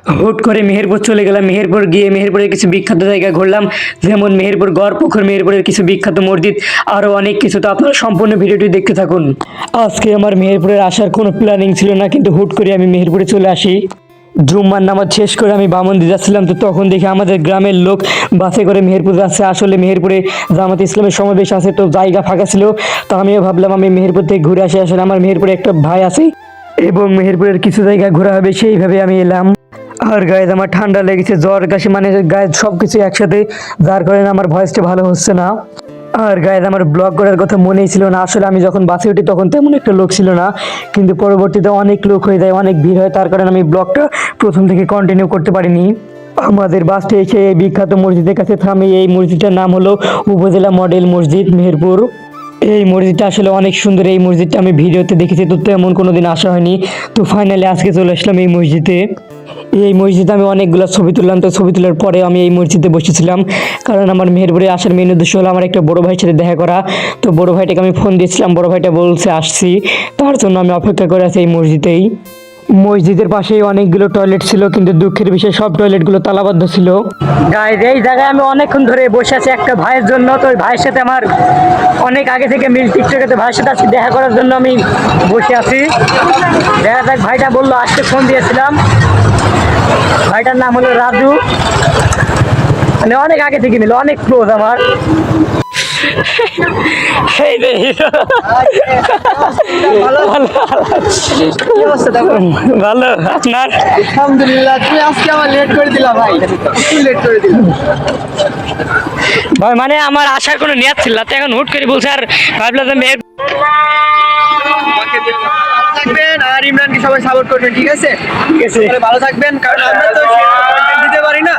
হুট করে মেহেরপুর চলে গেলাম। মেহেরপুর গিয়ে মেহেরপুরের কিছু বিখ্যাত জায়গা ঘুরলাম, যেমন মেহেরপুর গড় পুকুর, মেহেরপুরের কিছু বিখ্যাত মসজিদ, আরও অনেক কিছু। তো আপনারা সম্পূর্ণ ভিডিওটি দেখতে থাকুন। আজকে আমার মেহেরপুরের আসার কোনো প্ল্যানিং ছিল না, কিন্তু হুট করে আমি মেহেরপুরে চলে আসি। জুম্মার নামাজ শেষ করে আমি বামন্দি যাচ্ছিলাম, তো তখন দেখি আমাদের গ্রামের লোক বাসে করে মেহেরপুর যাচ্ছে। আসলে মেহেরপুরে জামাত ইসলামের সমাবেশ আছে, তো জায়গা ফাঁকা ছিল। তো আমিও ভাবলাম আমি মেহেরপুর থেকে ঘুরে আসি। আসলে আমার মেহেরপুরে একটা ভাই আছে এবং মেহেরপুরের কিছু জায়গা ঘোরা হবে, সেইভাবে আমি এলাম। আর গায়ে আমার ঠান্ডা লেগেছে, জ্বর কাশি, মানে গায়ে সব কিছু একসাথে, যার কারণে আমার ভয়েসটা ভালো হচ্ছে না। আর গায়ে আমার ব্লগ করার কথা মনেই ছিল না। আসলে আমি যখন বাসে উঠি তখন তেমন একটা লোক ছিল না, কিন্তু পরবর্তীতে অনেক লোক হয়ে যায়, অনেক ভিড় হয়, তার কারণে আমি ব্লগটা প্রথম থেকে কন্টিনিউ করতে পারিনি। আমাদের বাসটা এসে এই বিখ্যাত মসজিদের কাছে থামে। এই মসজিদটার নাম হলো উপজেলা মডেল মসজিদ মেহেরপুর। এই মসজিদটা আসলে অনেক সুন্দর। এই মসজিদটা আমি ভিডিওতে দেখেছি, তো তেমন কোনো দিন আসা হয়নি। তো ফাইনালি আজকে চলে আসলাম এই মসজিদে। এই মসজিদে আমি অনেকগুলো ছবি তুললাম। তো ছবি তোলার পরে আমি এই মসজিদে বসেছিলাম, কারণ আমার মেহেরপুরে আসার মেন উদ্দেশ্য হলো আমার একটা বড় ভাইয়ের সাথে দেখা করা। তো বড় ভাইটাকে আমি ফোন দিয়েছিলাম, বড় ভাইটা বলছে আসছি, তার জন্য আমি অপেক্ষা করে আছি এই মসজিদেই। মসজিদের পাশেই অনেকগুলো টয়লেট ছিল, কিন্তু দুঃখের বিষয় সব টয়লেটগুলো তালাবদ্ধ ছিল। গাইজ, এই জায়গায় আমি অনেকক্ষণ ধরে বসে আছি একটা ভাইয়ের জন্য। তো ওই ভাইয়ের সাথে আমার অনেক আগে থেকে মিল, টিকটকে। তো ভাইয়ের সাথে আজকে দেখা করার জন্য আমি বসে আছি। দেখা যাক, ভাইটা বললো আজকে, ফোন দিয়েছিলাম। ভাইটার নাম হলো রাজু, মানে অনেক আগে থেকে মিল, অনেক ক্লোজ আমার। ভালো, আপনার? আলহামদুলিল্লাহ। তুমি আজকে আমার লেট করে দিলা ভাই, একটু লেট করে দিলা ভাই। মানে আমার আসার কোনো নিয়ত ছিল না, তো এখন হুট করে বলছে। আর ভাবলাম যে থাকবেন আর ইমরানকে সবাই সাপোর্ট করবেন, ঠিক আছে? ঠিক আছে, ভালো থাকবেন, কারণ আমরা তো কন্টেন্ট দিতে পারি না।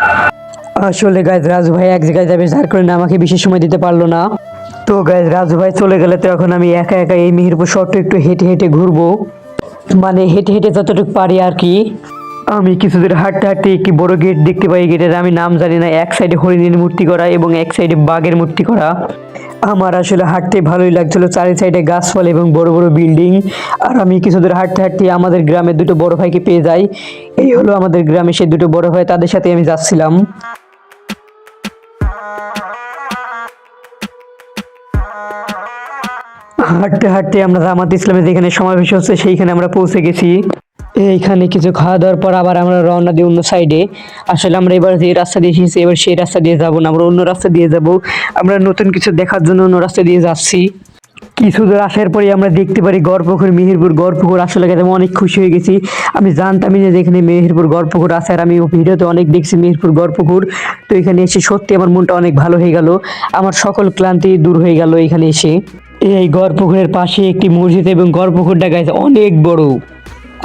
আসলে গাইজ রাজু ভাই এক জায়গায় যাবে, যার কারণে আমাকে বেশি সময় দিতে পারলো না। তো গাইজ রাজু ভাই চলে গেলে তো এখন আমি একা একা এই মেহেরপুর শহরটা একটু হেঁটে হেঁটে ঘুরবো, মানে হেঁটে হেঁটে যতটুকু পারি আর কি। আমি কিছু দূর হাঁটতে হাঁটতে একটি বড় গেট দেখতে পাই। গেটের আমি নাম জানি না, এক সাইডে হরিণের মূর্তি করা এবং এক সাইডে বাঘের মূর্তি করা। আমার আসলে হাঁটতে ভালোই লাগছিল, চারি সাইডে গাছপালা এবং বড় বড় বিল্ডিং। আর আমি কিছু দূর হাঁটতে হাঁটতে আমাদের গ্রামের দুটো বড় ভাইকে পেয়ে যাই। এই হলো আমাদের গ্রামে সেই দুটো বড় ভাই, তাদের সাথে আমি যাচ্ছিলাম। হাঁটতে হাঁটতে আমরা জামাত ইসলামের যেখানে সমাবেশ হচ্ছে সেইখানে আমরা পৌঁছে গেছি। এইখানে কিছু খাওয়া দাওয়ার পর আবার আমরা রওনা দিই অন্য সাইডে। আসলে আমরা এবার যে রাস্তা দিয়ে এসেছি, এবার সেই রাস্তা দিয়ে যাবো না, আমরা অন্য রাস্তা দিয়ে যাব। আমরা নতুন কিছু দেখার জন্য অন্য রাস্তা দিয়ে যাচ্ছি। কিছু দূর আসার পরে আমরা দেখতে পারি গড়পুকুর, মেহেরপুর গড়পুকুর। আসলে আমি অনেক খুশি হয়ে গেছি, আমি জানতামই না যে এখানে মেহেরপুর গড়পুকুর আছে। আর আমি ভিডিওতে অনেক দেখছি মেহেরপুর গড়পুকুর। তো এখানে এসে সত্যি আমার মনটা অনেক ভালো হয়ে গেল, আমার সকল ক্লান্তি দূর হয়ে গেল এখানে এসে। এই গড়পুকুরের পাশে একটি মসজিদ এবং গড়পুকুরটা গাইজ অনেক বড়।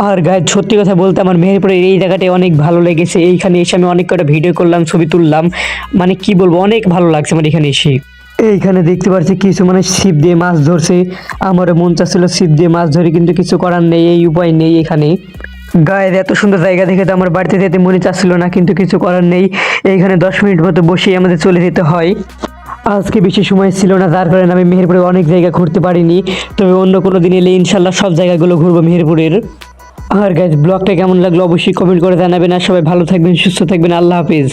আর গাইজ সত্যি কথা বলতে আমার মেহেরপুরের এই জায়গাটায় অনেক ভালো লেগেছে। এইখানে এসে আমি অনেক কটা ভিডিও করলাম, ছবি তুললাম, মানে কি বলবো, অনেক ভালো লাগছে আমার এখানে এসে। এইখানে দেখতে পাচ্ছি কিছু মানে ছিপ দিয়ে মাছ ধরছে। আমারও মন চাচ্ছিল ছিপ দিয়ে মাছ ধরে, কিন্তু কিছু করার নেই, এই উপায় নেই। এখানে গায়ের এত সুন্দর জায়গা দেখে তো আমার বাড়িতে যেতে মনে চাচ্ছিল না, কিন্তু কিছু করার নেই। এইখানে 10 মিনিট মতো বসেই আমাদের চলে যেতে হয়। আজকে বেশি সময় ছিল না, যার কারণে আমি মেহেরপুরে অনেক জায়গা ঘুরতে পারিনি। তবে অন্য কোনো দিন এলে ইনশাল্লাহ সব জায়গাগুলো ঘুরবো মেহেরপুরের। আর গাইজ ব্লগটা কেমন লাগলো অবশ্যই কমেন্ট করে জানাবেন। আর সবাই ভালো থাকবেন, সুস্থ থাকবেন। আল্লাহ হাফিজ।